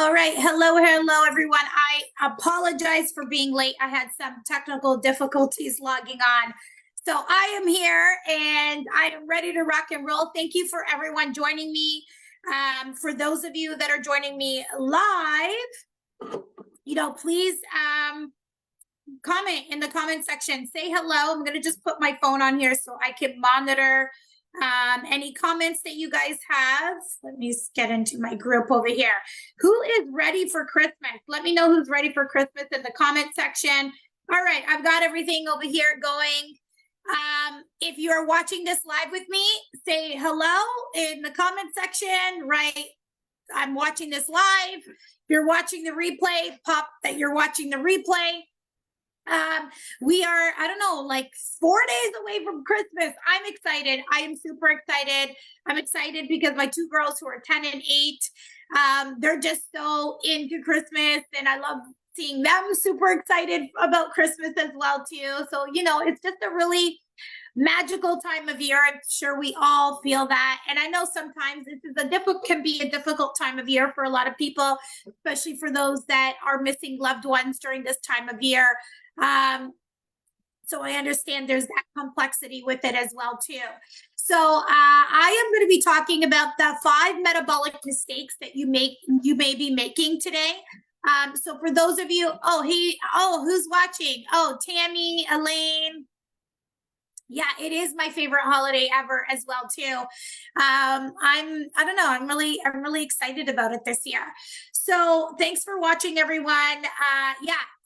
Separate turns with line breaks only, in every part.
All right. Hello, everyone. I apologize for being late. I had some technical difficulties logging on. So I am here and I am ready to rock and roll. Thank you for everyone joining me. For those of you that are joining me live, please comment in the comment section. Say hello. I'm going to just put my phone on here so I can monitor any comments that you guys have. Let me get into my group over here. Who is ready for Christmas? Let me know who's ready for Christmas in the comment section. All right, I've got everything over here going. If you're watching this live with me, say hello in the comment section, right? I'm watching this live. If you're watching the replay, pop that you're watching the replay. We are, I don't know, like 4 days away from Christmas. I'm excited. I am super excited. I'm excited because my two girls who are 10 and 8, they're just so into Christmas, and I love seeing them super excited about Christmas as well too. So, it's just a really magical time of year. I'm sure we all feel that. And I know sometimes this is can be a difficult time of year for a lot of people, especially for those that are missing loved ones during this time of year. So I understand there's that complexity with it as well too. So I am going to be talking about the 5 metabolic mistakes that you may be making today. So for those of you, who's watching? Oh, Tammy, Elaine. Yeah, it is my favorite holiday ever as well too. I'm really excited about it this year. So thanks for watching, everyone.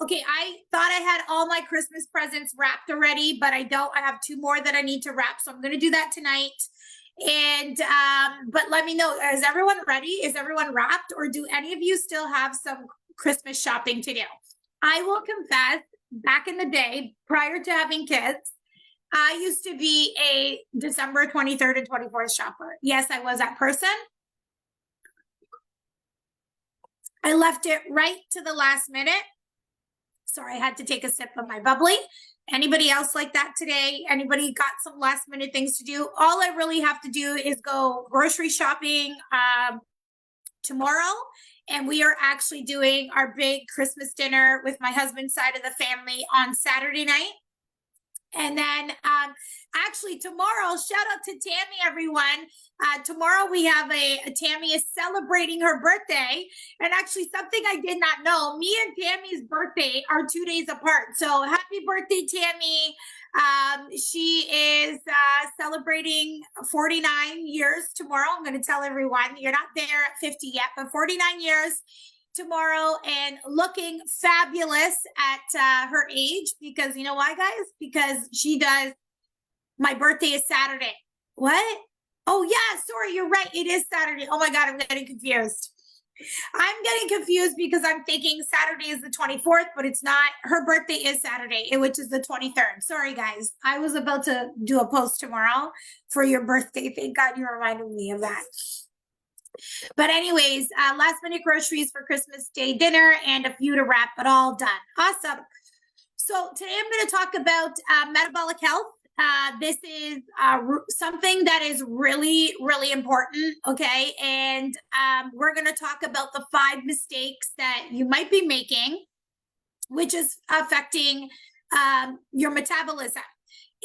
Okay, I thought I had all my Christmas presents wrapped already, but I don't. I have 2 more that I need to wrap, so I'm going to do that tonight. And but let me know, is everyone ready? Is everyone wrapped, or do any of you still have some Christmas shopping to do? I will confess, back in the day, prior to having kids, I used to be a December 23rd and 24th shopper. Yes, I was that person. I left it right to the last minute. Sorry, I had to take a sip of my bubbly. Anybody else like that today? Anybody got some last minute things to do? All I really have to do is go grocery shopping tomorrow. And we are actually doing our big Christmas dinner with my husband's side of the family on Saturday night. And then actually tomorrow, shout out to Tammy, everyone. Tomorrow we have Tammy is celebrating her birthday. And actually something I did not know, me and Tammy's birthday are 2 days apart. So happy birthday, Tammy. She is celebrating 49 years tomorrow. I'm going to tell everyone, you're not there at 50 yet, but 49 years tomorrow, and looking fabulous at her age, because you know why, guys? Because my birthday is Saturday. What? Oh yeah, sorry, you're right, it is Saturday. Oh my god, I'm getting confused because I'm thinking Saturday is the 24th, but it's not. Her birthday is Saturday, which is the 23rd. Sorry guys, I was about to do a post tomorrow for your birthday. Thank god you reminded me of that. But anyways, last minute groceries for Christmas Day dinner and a few to wrap, but all done. Awesome. So today I'm going to talk about metabolic health. This is something that is really, really important. Okay. And we're going to talk about the 5 mistakes that you might be making, which is affecting your metabolism.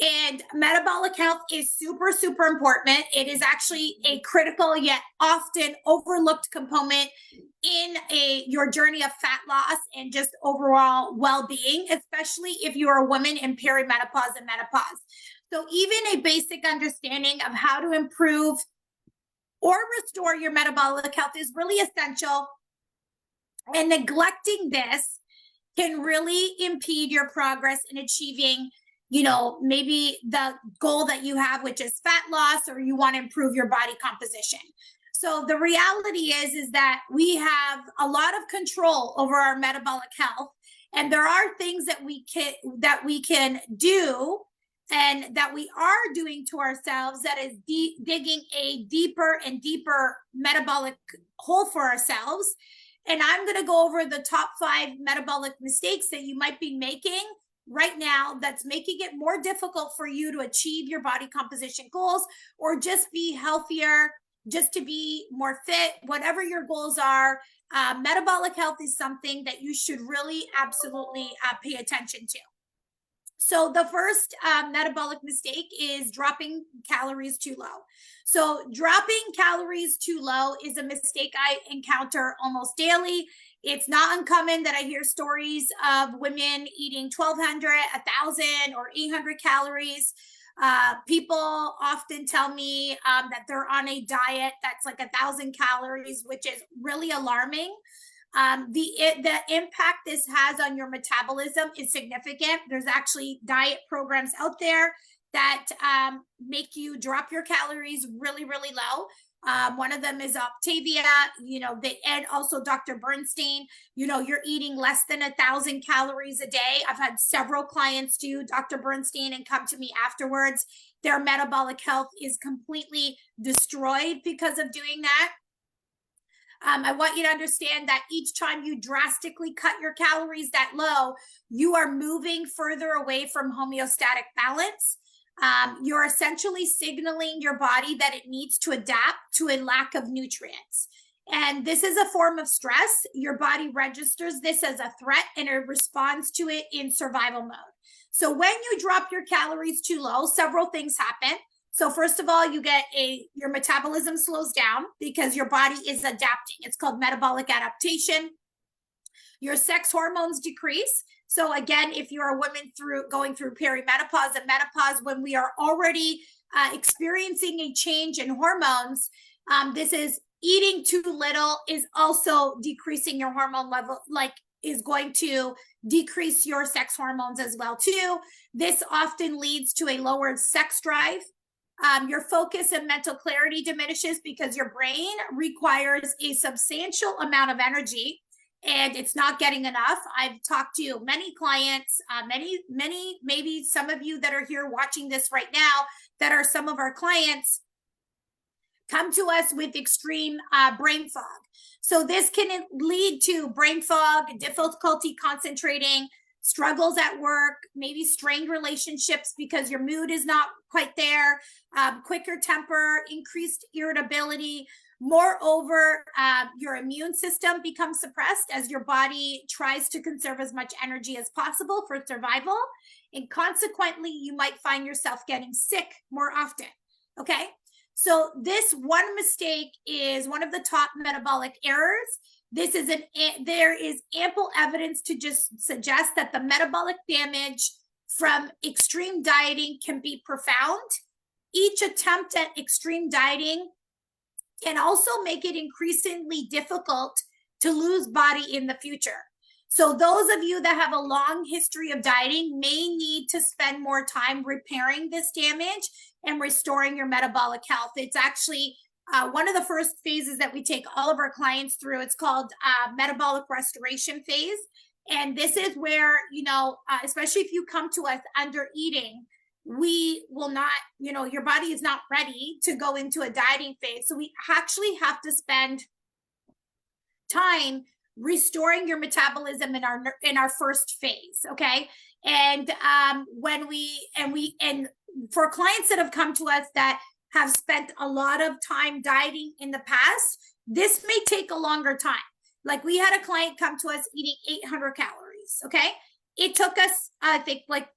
And metabolic health is super, super important. It is actually a critical yet often overlooked component in your journey of fat loss and just overall well-being, especially if you are a woman in perimenopause and menopause. So even a basic understanding of how to improve or restore your metabolic health is really essential. And neglecting this can really impede your progress in achieving maybe the goal that you have, which is fat loss, or you want to improve your body composition. So the reality is that we have a lot of control over our metabolic health, and there are things that we can do and that we are doing to ourselves that is digging a deeper and deeper metabolic hole for ourselves. And I'm going to go over the top 5 metabolic mistakes that you might be making right now that's making it more difficult for you to achieve your body composition goals, or just be healthier, just to be more fit, whatever your goals are. metabolic health is something that you should really absolutely pay attention to. So the first metabolic mistake is dropping calories too low. So dropping calories too low is a mistake I encounter almost daily. It's not uncommon that I hear stories of women eating 1,200, 1,000, or 800 calories. People often tell me that they're on a diet that's like 1,000 calories, which is really alarming. The impact this has on your metabolism is significant. There's actually diet programs out there that make you drop your calories really, really low. One of them is Optavia, and also Dr. Bernstein. You're eating less than 1,000 calories a day. I've had several clients do Dr. Bernstein and come to me afterwards. Their metabolic health is completely destroyed because of doing that. I want you to understand that each time you drastically cut your calories that low, you are moving further away from homeostatic balance. You're essentially signaling your body that it needs to adapt to a lack of nutrients. And this is a form of stress. Your body registers this as a threat and it responds to it in survival mode. So when you drop your calories too low, several things happen. So first of all, your metabolism slows down because your body is adapting. It's called metabolic adaptation. Your sex hormones decrease. So again, if you're a woman going through perimenopause and menopause, when we are already experiencing a change in hormones, this is eating too little is also decreasing your hormone level, is going to decrease your sex hormones as well too. This often leads to a lower sex drive. Your focus and mental clarity diminishes because your brain requires a substantial amount of energy and it's not getting enough. I've talked to many clients, maybe some of you that are here watching this right now that are some of our clients come to us with extreme brain fog. So this can lead to brain fog, difficulty concentrating, struggles at work, maybe strained relationships because your mood is not quite there, quicker temper, increased irritability. Moreover, your immune system becomes suppressed as your body tries to conserve as much energy as possible for survival. And consequently, you might find yourself getting sick more often. Okay. So this one mistake is one of the top metabolic errors. There is ample evidence to just suggest that the metabolic damage from extreme dieting can be profound. Each attempt at extreme dieting can also make it increasingly difficult to lose body in the future. So those of you that have a long history of dieting may need to spend more time repairing this damage and restoring your metabolic health. It's actually one of the first phases that we take all of our clients through. It's called metabolic restoration phase. And this is where, especially if you come to us under eating, we will not, your body is not ready to go into a dieting phase. So we actually have to spend time restoring your metabolism in our first phase. Okay. And for clients that have come to us that have spent a lot of time dieting in the past, this may take a longer time. Like we had a client come to us eating 800 calories. Okay. It took us, I think, like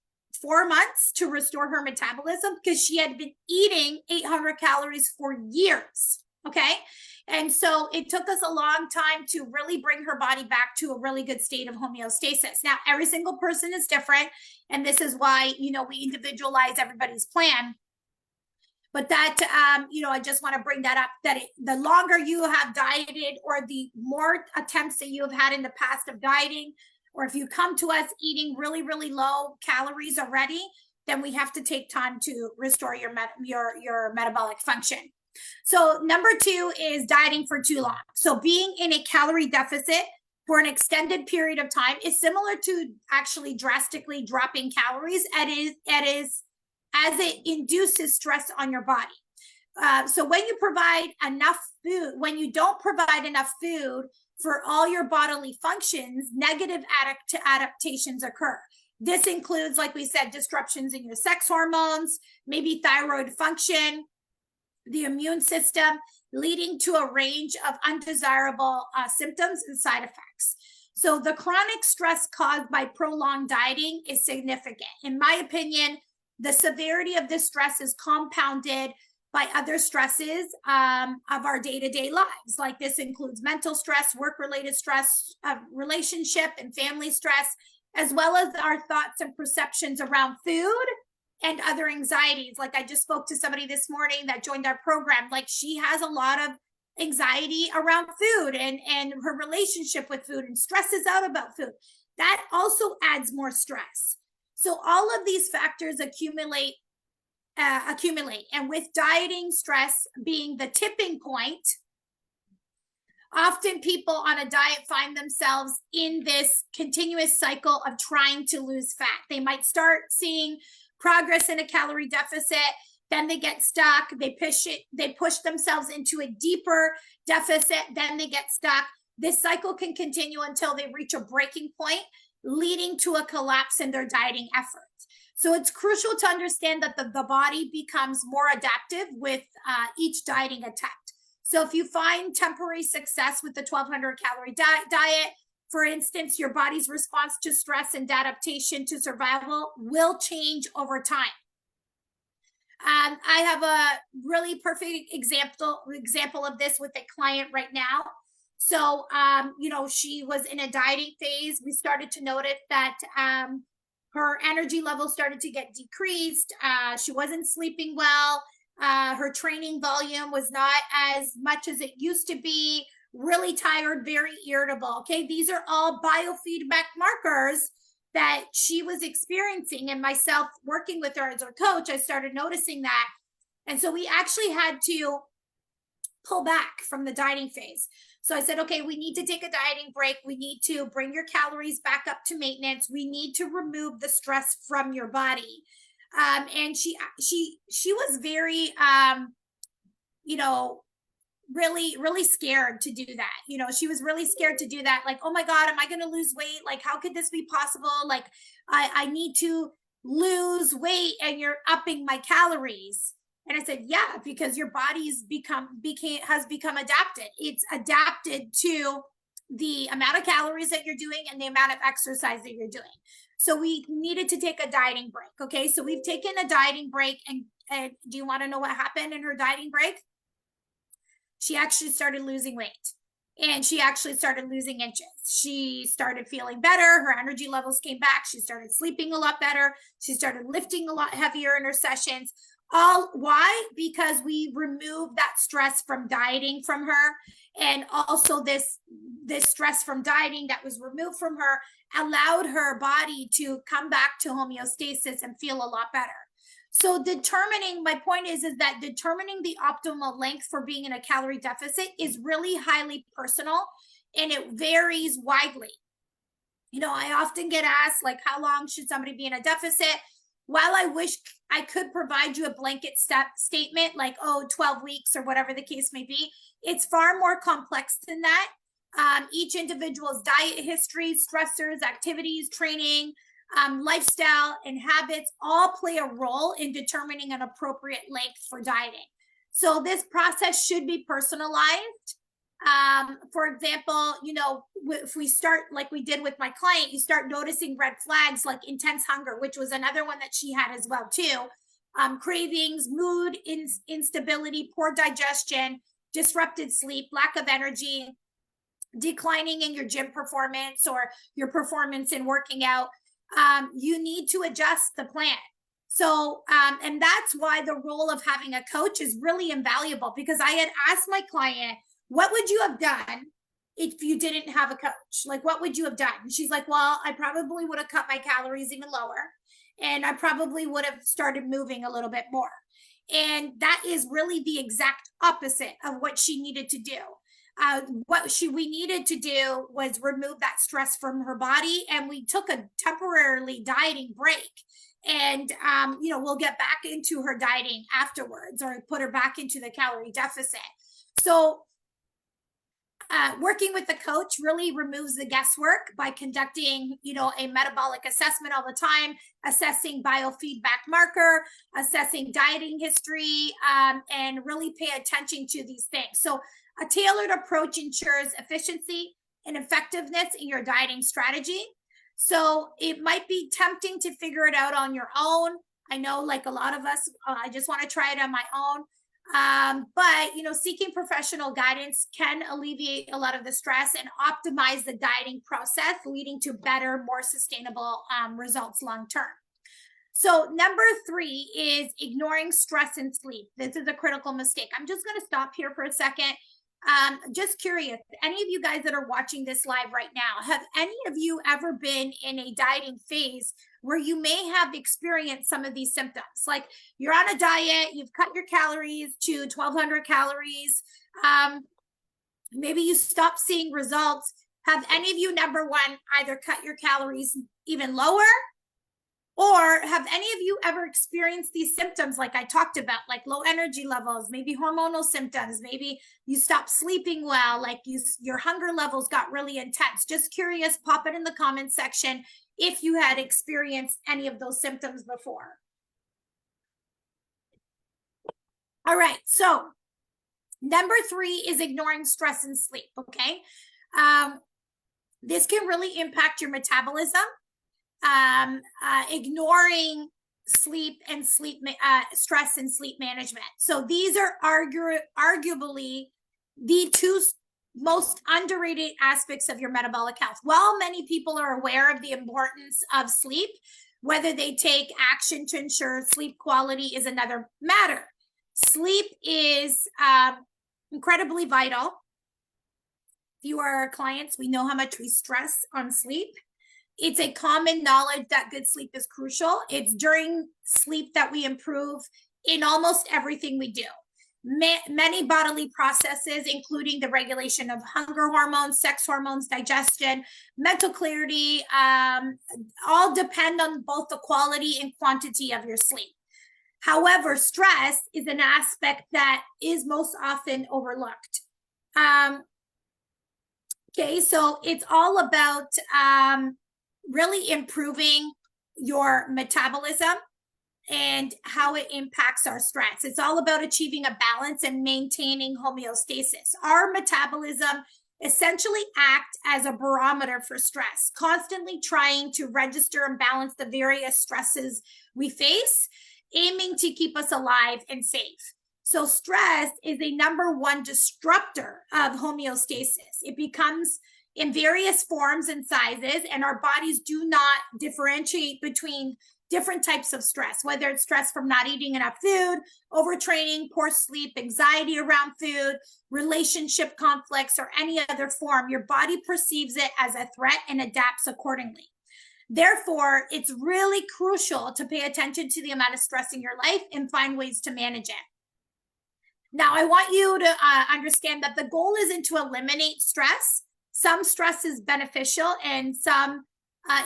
4 months to restore her metabolism because she had been eating 800 calories for years. Okay. And so it took us a long time to really bring her body back to a really good state of homeostasis. Now, every single person is different. And this is why, we individualize everybody's plan. But that, I just want to bring that up, that the longer you have dieted or the more attempts that you have had in the past of dieting, or if you come to us eating really, really low calories already, then we have to take time to restore your metabolic function. So number 2 is dieting for too long. So being in a calorie deficit for an extended period of time is similar to actually drastically dropping calories. As it induces stress on your body. So when you provide enough food, when you don't provide enough food for all your bodily functions, negative adaptations occur. This includes, like we said, disruptions in your sex hormones, maybe thyroid function, the immune system. leading to a range of undesirable symptoms and side effects. So the chronic stress caused by prolonged dieting is significant. In my opinion, the severity of this stress is compounded by other stresses of our day-to-day lives. Like this includes mental stress, work-related stress, relationship and family stress, as well as our thoughts and perceptions around food and other anxieties. Like I just spoke to somebody this morning that joined our program. Like she has a lot of anxiety around food and her relationship with food and stresses out about food. That also adds more stress. So all of these factors accumulate. And with dieting stress being the tipping point, often people on a diet find themselves in this continuous cycle of trying to lose fat. They might start seeing progress in a calorie deficit, then they get stuck, they push themselves into a deeper deficit, then they get stuck. This cycle can continue until they reach a breaking point, leading to a collapse in their dieting efforts. So it's crucial to understand that the body becomes more adaptive with each dieting attempt. So if you find temporary success with the 1,200 calorie diet, for instance, your body's response to stress and adaptation to survival will change over time. I have a really perfect example of this with a client right now. So, she was in a dieting phase. We started to notice that her energy level started to get decreased. She wasn't sleeping well. Her training volume was not as much as it used to be. Really tired, very irritable. Okay, these are all biofeedback markers that she was experiencing, and myself working with her as her coach, I started noticing that. And so we actually had to pull back from the dieting phase. So I said, okay, we need to take a dieting break. We need to bring your calories back up to maintenance. We need to remove the stress from your body. And she was very, really scared to do that. She was really scared to do that. Like, oh my God, am I going to lose weight? Like, how could this be possible? Like, I need to lose weight and you're upping my calories. And I said, yeah, because your body's has become adapted. It's adapted to the amount of calories that you're doing and the amount of exercise that you're doing. So we needed to take a dieting break. Okay. So we've taken a dieting break, and do you want to know what happened in her dieting break? She actually started losing weight, and she actually started losing inches. She started feeling better. Her energy levels came back. She started sleeping a lot better. She started lifting a lot heavier in her sessions. Why? Because we removed that stress from dieting from her. And also this stress from dieting that was removed from her allowed her body to come back to homeostasis and feel a lot better. So my point is that determining the optimal length for being in a calorie deficit is really highly personal, and it varies widely. I often get asked, like, how long should somebody be in a deficit? While I wish I could provide you a blanket statement like, 12 weeks or whatever the case may be, it's far more complex than that. Each individual's diet history, stressors, activities, training, lifestyle, and habits all play a role in determining an appropriate length for dieting. So this process should be personalized. For example, if we start like we did with my client, you start noticing red flags like intense hunger, which was another one that she had as well too. Cravings, mood instability, poor digestion, disrupted sleep, lack of energy, declining in your gym performance or your performance in working out. You need to adjust the plan. So, and that's why the role of having a coach is really invaluable, because I had asked my client, what would you have done if you didn't have a coach? Like, what would you have done? And she's like, well, I probably would have cut my calories even lower, and I probably would have started moving a little bit more. And that is really the exact opposite of what she needed to do. What we needed to do was remove that stress from her body, and we took a temporarily dieting break. And we'll get back into her dieting afterwards, or put her back into the calorie deficit. So Working with the coach really removes the guesswork by conducting, a metabolic assessment all the time, assessing biofeedback marker, assessing dieting history, and really pay attention to these things. So a tailored approach ensures efficiency and effectiveness in your dieting strategy. So it might be tempting to figure it out on your own. I know, like a lot of us, I just want to try it on my own. But seeking professional guidance can alleviate a lot of the stress and optimize the dieting process, leading to better, more sustainable results long term. So number 3 is ignoring stress and sleep. This is a critical mistake. I'm just going to stop here for a second. Just curious, any of you guys that are watching this live right now, have any of you ever been in a dieting phase where you may have experienced some of these symptoms? Like you're on a diet, you've cut your calories to 1,200 calories. Maybe you stop seeing results. Have any of you, number one, either cut your calories even lower, or have any of you ever experienced these symptoms like I talked about, like low energy levels, maybe hormonal symptoms, maybe you stopped sleeping well, like your hunger levels got really intense? Just curious, pop it in the comments section if you had experienced any of those symptoms before. All right, so number 3 is ignoring stress and sleep, okay? This can really impact your metabolism. Ignoring sleep and stress and sleep management. So these are arguably the 2 most underrated aspects of your metabolic health. While many people are aware of the importance of sleep, whether they take action to ensure sleep quality is another matter. Sleep is incredibly vital. If you are our clients, we know how much we stress on sleep. It's a common knowledge that good sleep is crucial. It's during sleep that we improve in almost everything we do. Many bodily processes, including the regulation of hunger hormones, sex hormones, digestion, mental clarity, all depend on both the quality and quantity of your sleep. However, stress is an aspect that is most often overlooked. Okay, so it's all about really improving your metabolism and how it impacts our stress. It's all about achieving a balance and maintaining homeostasis. Our metabolism essentially acts as a barometer for stress, constantly trying to register and balance the various stresses we face, aiming to keep us alive and safe. So stress is a number 1 disruptor of homeostasis. It becomes in various forms and sizes, and our bodies do not differentiate between different types of stress, whether it's stress from not eating enough food, overtraining, poor sleep, anxiety around food, relationship conflicts, or any other form. Your body perceives it as a threat and adapts accordingly. Therefore, it's really crucial to pay attention to the amount of stress in your life and find ways to manage it. Now, I want you to understand that the goal isn't to eliminate stress. Some stress is beneficial and some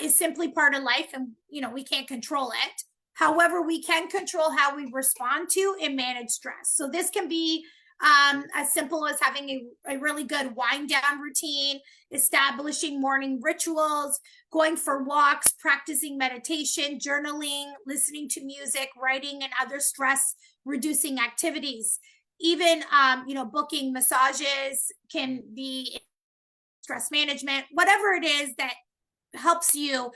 is simply part of life, and we can't control it. However, we can control how we respond to and manage stress. So this can be as simple as having a really good wind down routine, establishing morning rituals, going for walks, practicing meditation, journaling, listening to music, writing, and other stress reducing activities. Even booking massages can be stress management, whatever it is that helps you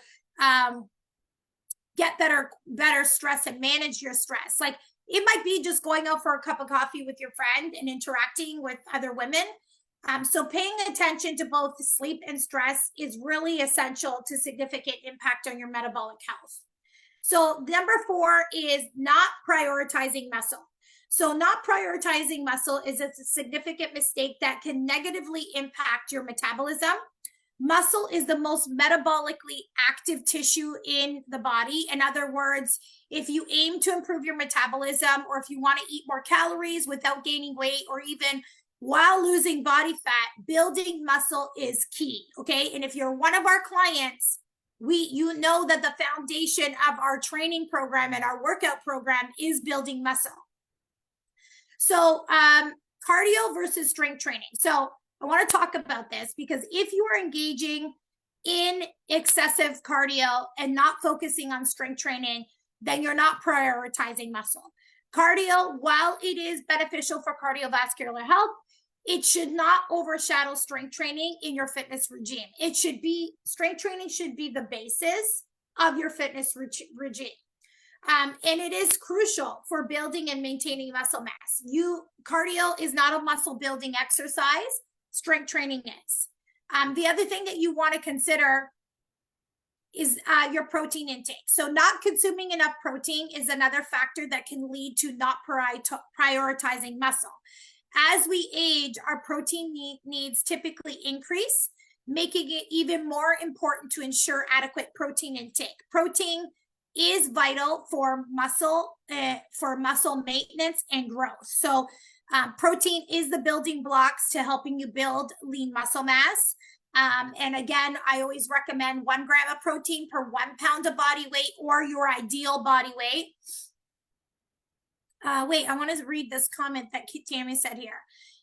get better stress and manage your stress. Like it might be just going out for a cup of coffee with your friend and interacting with other women. So paying attention to both sleep and stress is really essential to significant impact on your metabolic health. So number 4 is not prioritizing muscle. So not prioritizing muscle is a significant mistake that can negatively impact your metabolism. Muscle is the most metabolically active tissue in the body. In other words, if you aim to improve your metabolism, or if you want to eat more calories without gaining weight, or even while losing body fat, building muscle is key, okay? And if you're one of our clients, you know that the foundation of our training program and our workout program is building muscle. So cardio versus strength training. So I want to talk about this because if you are engaging in excessive cardio and not focusing on strength training, then you're not prioritizing muscle. Cardio, while it is beneficial for cardiovascular health, it should not overshadow strength training in your fitness regime. Strength training should be the basis of your fitness regime. And it is crucial for building and maintaining muscle mass. Cardio is not a muscle building exercise. Strength training is. The other thing that you want to consider is your protein intake. So not consuming enough protein is another factor that can lead to not prioritizing muscle. As we age, our protein needs typically increase, making it even more important to ensure adequate protein intake. Protein is vital for muscle maintenance and growth. So protein is the building blocks to helping you build lean muscle mass. And again, I always recommend 1 gram of protein per 1 pound of body weight or your ideal body weight. Wait, I want to read this comment that Tammy said here.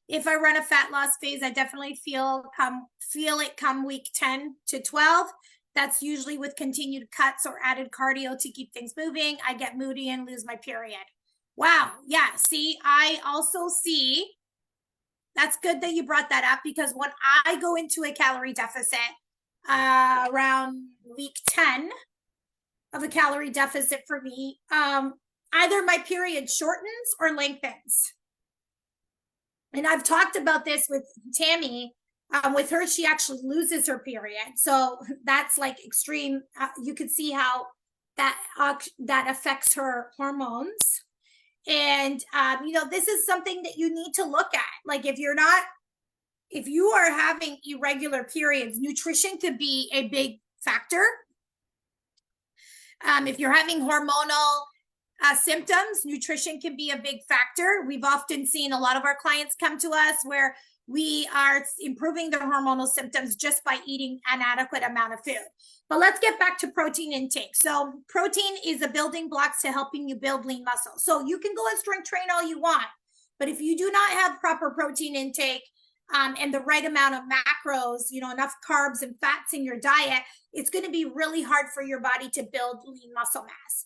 If I run a fat loss phase, I definitely feel it come week 10 to 12. That's usually with continued cuts or added cardio to keep things moving. I get moody and lose my period. Wow. Yeah. See, I also see. That's good that you brought that up because when I go into a calorie deficit around week 10 of a calorie deficit for me, either my period shortens or lengthens. And I've talked about this with Tammy. With her, she actually loses her period. So that's like extreme. You can see how that affects her hormones. And, this is something that you need to look at. Like if you are having irregular periods, nutrition could be a big factor. If you're having hormonal symptoms, nutrition can be a big factor. We've often seen a lot of our clients come to us where we are improving their hormonal symptoms just by eating an adequate amount of food. But let's get back to protein intake. So protein is the building blocks to helping you build lean muscle. So you can go and strength train all you want, but if you do not have proper protein intake and the right amount of macros, enough carbs and fats in your diet, it's going to be really hard for your body to build lean muscle mass.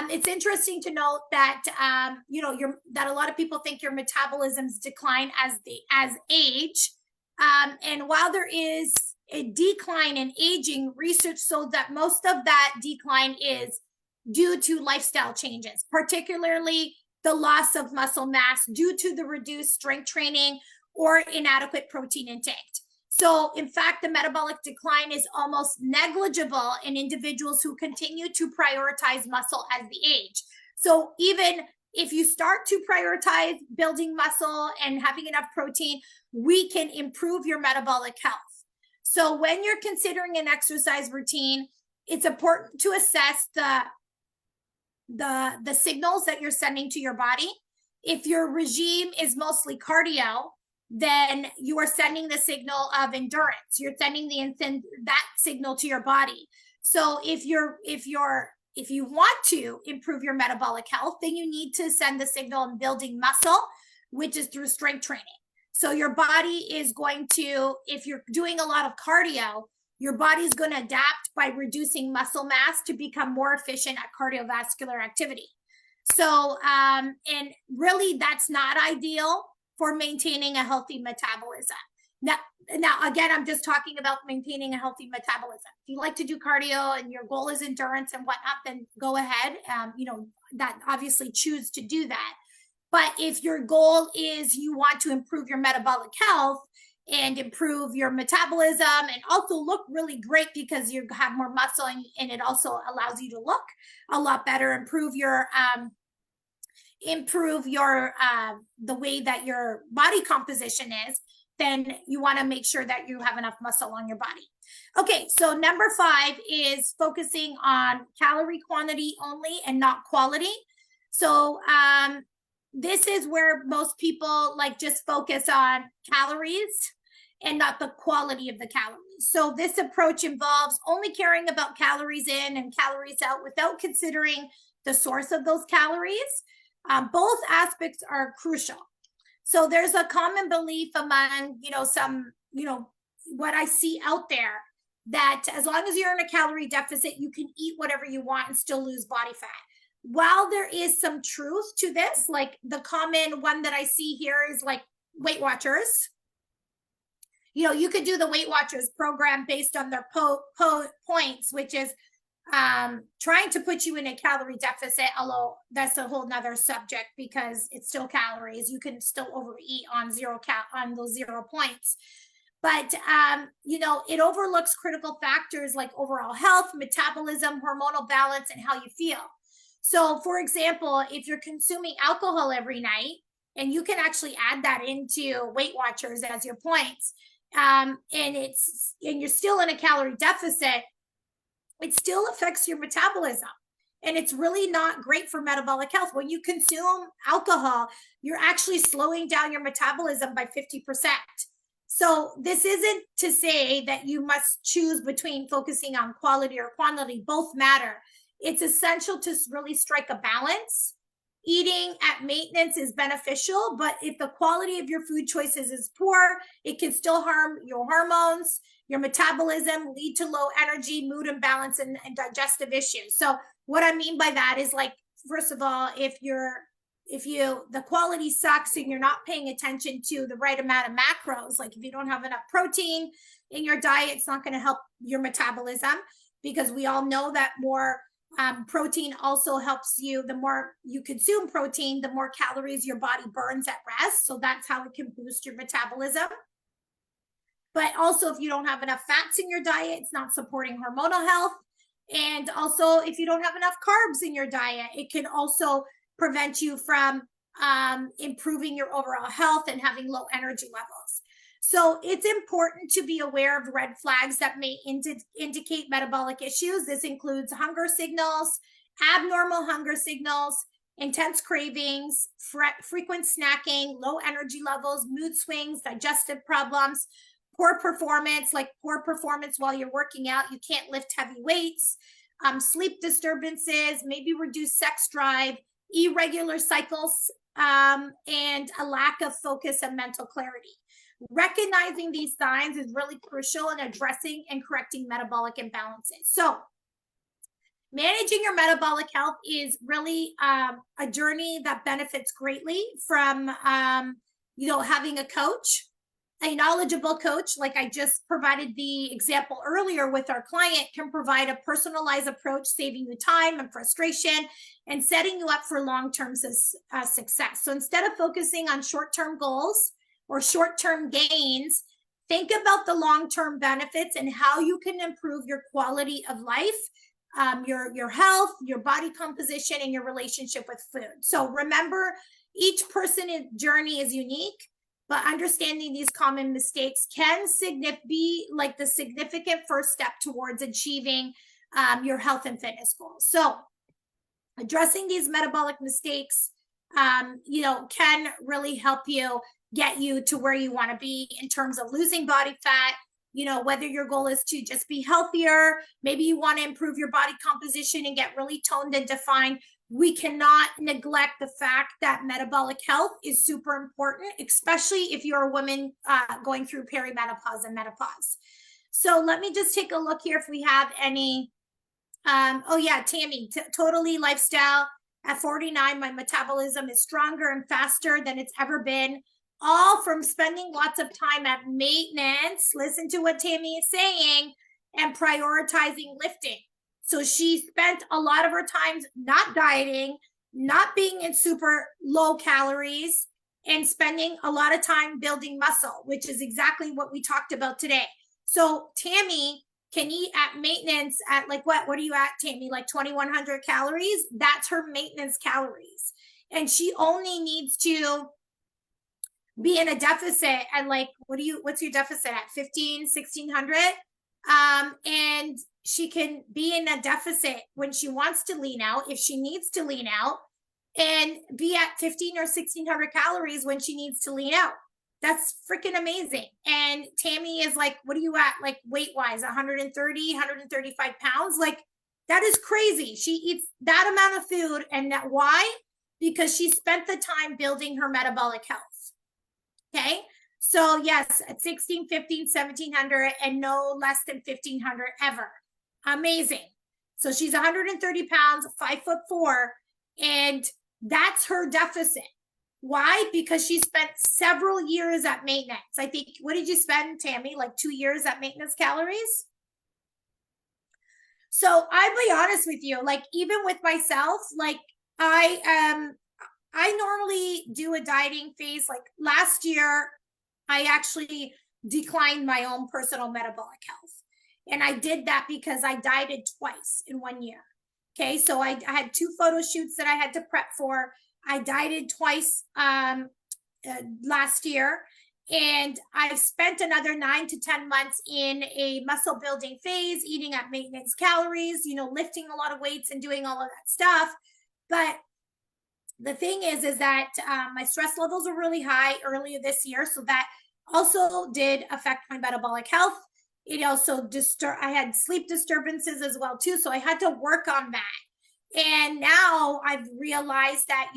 It's interesting to note that that a lot of people think your metabolisms decline as age, and while there is a decline in aging, research showed that most of that decline is due to lifestyle changes, particularly the loss of muscle mass due to the reduced strength training or inadequate protein intake. So in fact, the metabolic decline is almost negligible in individuals who continue to prioritize muscle as they age. So even if you start to prioritize building muscle and having enough protein, we can improve your metabolic health. So when you're considering an exercise routine, it's important to assess the signals that you're sending to your body. If your regime is mostly cardio, then you are sending the signal of endurance. You're sending that signal to your body. So if you want to improve your metabolic health, then you need to send the signal in building muscle, which is through strength training. So your body is going to, if you're doing a lot of cardio, your body's going to adapt by reducing muscle mass to become more efficient at cardiovascular activity. So, and really that's not ideal for maintaining a healthy metabolism. Now, again, I'm just talking about maintaining a healthy metabolism. If you like to do cardio and your goal is endurance and whatnot, then go ahead. That obviously choose to do that. But if your goal is you want to improve your metabolic health and improve your metabolism and also look really great because you have more muscle and it also allows you to look a lot better, improve your the way that your body composition is, then you want to make sure that you have enough muscle on your body. Okay, so number 5 is focusing on calorie quantity only and not quality. So this is where most people just focus on calories and not the quality of the calories. So this approach involves only caring about calories in and calories out without considering the source of those calories. Both aspects are crucial. So there's a common belief among, some, what I see out there, that as long as you're in a calorie deficit, you can eat whatever you want and still lose body fat. While there is some truth to this, like the common one that I see here is like Weight Watchers. You could do the Weight Watchers program based on their points, which is trying to put you in a calorie deficit, although that's a whole nother subject because it's still calories. You can still overeat on on those 0 points. But, it overlooks critical factors like overall health, metabolism, hormonal balance, and how you feel. So, for example, if you're consuming alcohol every night, and you can actually add that into Weight Watchers as your points, and you're still in a calorie deficit, it still affects your metabolism. And it's really not great for metabolic health. When you consume alcohol, you're actually slowing down your metabolism by 50%. So this isn't to say that you must choose between focusing on quality or quantity. Both matter. It's essential to really strike a balance. Eating at maintenance is beneficial, but if the quality of your food choices is poor, it can still harm your hormones, your metabolism, lead to low energy, mood imbalance, and digestive issues. So what I mean by that is, like, first of all, if the quality sucks and you're not paying attention to the right amount of macros, like if you don't have enough protein in your diet, it's not going to help your metabolism, because we all know that more protein also helps you. The more you consume protein, the more calories your body burns at rest. So that's how it can boost your metabolism. But also, if you don't have enough fats in your diet, it's not supporting hormonal health. And also, if you don't have enough carbs in your diet, it can also prevent you from improving your overall health and having low energy levels. So it's important to be aware of red flags that may indicate metabolic issues. This includes hunger signals, abnormal hunger signals, intense cravings, frequent snacking, low energy levels, mood swings, digestive problems, poor performance, like poor performance while you're working out. You can't lift heavy weights, sleep disturbances, maybe reduced sex drive, irregular cycles, and a lack of focus and mental clarity. Recognizing these signs is really crucial in addressing and correcting metabolic imbalances. So managing your metabolic health is really a journey that benefits greatly from, having a coach, a knowledgeable coach. Like I just provided the example earlier with our client, can provide a personalized approach, saving you time and frustration and setting you up for long-term success. So instead of focusing on short-term goals or short-term gains, think about the long-term benefits and how you can improve your quality of life, your health, your body composition, and your relationship with food. So remember, each person's journey is unique, but understanding these common mistakes can be like the significant first step towards achieving your health and fitness goals. So addressing these metabolic mistakes, can really help you get you to where you want to be in terms of losing body fat. Whether your goal is to just be healthier, maybe you want to improve your body composition and get really toned and defined. We cannot neglect the fact that metabolic health is super important, especially if you're a woman going through perimenopause and menopause. So let me just take a look here if we have any. Tammy, totally lifestyle. At 49, my metabolism is stronger and faster than it's ever been, all from spending lots of time at maintenance. Listen to what Tammy is saying, and prioritizing lifting. So she spent a lot of her time not dieting, not being in super low calories, and spending a lot of time building muscle, which is exactly what we talked about today. So Tammy can eat at maintenance at like what are you at, Tammy? Like 2,100 calories? That's her maintenance calories. And she only needs to be in a deficit at like, what's your deficit at? 1,600? And she can be in a deficit when she wants to lean out, if she needs to lean out, and be at 15 or 1,600 calories when she needs to lean out. That's freaking amazing. And Tammy is like, what are you at? Like weight wise, 130, 135 pounds. Like that is crazy. She eats that amount of food. And why? Because she spent the time building her metabolic health. Okay. So yes, at 16, 15, 1700 and no less than 1500 ever. Amazing. So she's 130 pounds, 5'4", and that's her deficit. Why? Because she spent several years at maintenance. I think, what did you spend, Tammy? Like 2 years at maintenance calories? So I'll be honest with you, like even with myself, like I normally do a dieting phase. Like last year, I actually declined my own personal metabolic health. And I did that because I dieted twice in 1 year. Okay. So I had 2 photo shoots that I had to prep for. I dieted twice last year. And I've spent another 9 to 10 months in a muscle building phase, eating at maintenance calories, lifting a lot of weights and doing all of that stuff. But the thing is that my stress levels are really high earlier this year. So that also did affect my metabolic health. It also I had sleep disturbances as well too. So I had to work on that. And now I've realized that,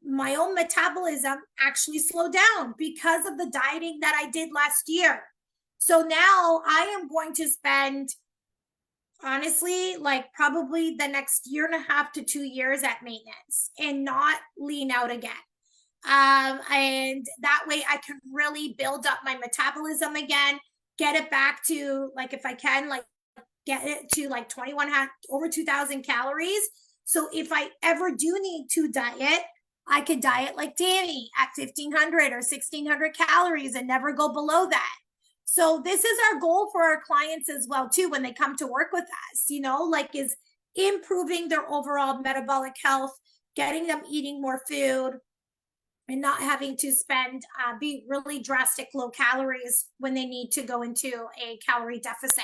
my own metabolism actually slowed down because of the dieting that I did last year. So now I am going to spend, honestly, like probably the next year and a half to 2 years at maintenance and not lean out again. And that way I can really build up my metabolism again, get it back to, like, if I can, like get it to like 21, over 2000 calories. So if I ever do need to diet, I could diet like Tammy at 1500 or 1600 calories and never go below that. So this is our goal for our clients as well too, when they come to work with us, like is improving their overall metabolic health, getting them eating more food and not having to be really drastic low calories when they need to go into a calorie deficit.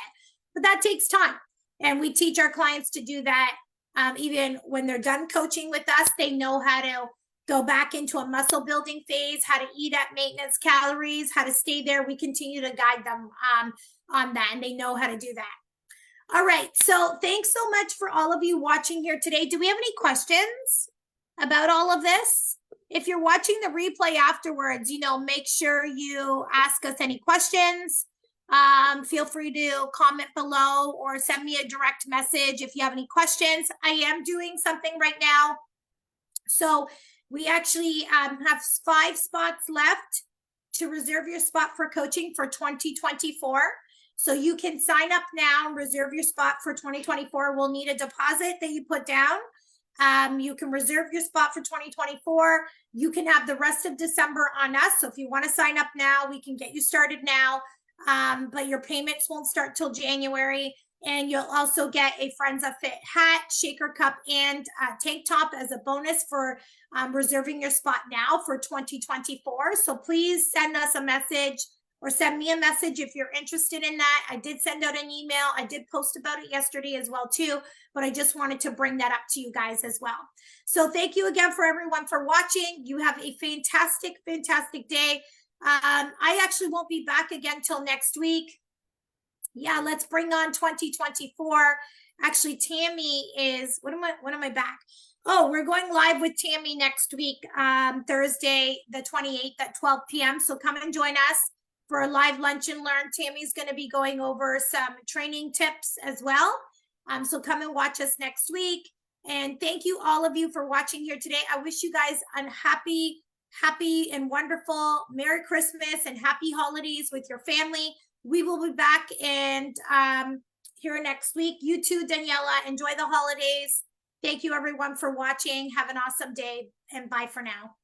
But that takes time. And we teach our clients to do that. Even when they're done coaching with us, they know how to go back into a muscle building phase, how to eat at maintenance calories, how to stay there. We continue to guide them on that, and they know how to do that. All right. So thanks so much for all of you watching here today. Do we have any questions about all of this? If you're watching the replay afterwards, make sure you ask us any questions. Feel free to comment below or send me a direct message if you have any questions. I am doing something right now. So we actually have 5 spots left to reserve your spot for coaching for 2024. So you can sign up now and reserve your spot for 2024. We'll need a deposit that you put down. You can reserve your spot for 2024. You can have the rest of December on us. So if you want to sign up now, we can get you started now. But your payments won't start till January. And you'll also get a Frenza Fit hat, shaker cup, and tank top as a bonus for reserving your spot now for 2024. So please send us a message or send me a message if you're interested in that. I did send out an email. I did post about it yesterday as well too, but I just wanted to bring that up to you guys as well. So thank you again for everyone for watching. You have a fantastic, fantastic day. I actually won't be back again till next week. Yeah, let's bring on 2024. Actually, Tammy is, when am I back? Oh, we're going live with Tammy next week, Thursday, the 28th at 12 p.m. So come and join us for a live lunch and learn. Tammy's going to be going over some training tips as well. So come and watch us next week. And thank you all of you for watching here today. I wish you guys a happy and wonderful Merry Christmas and happy holidays with your family. We will be back and here next week. You too, Daniela. Enjoy the holidays. Thank you everyone for watching. Have an awesome day and bye for now.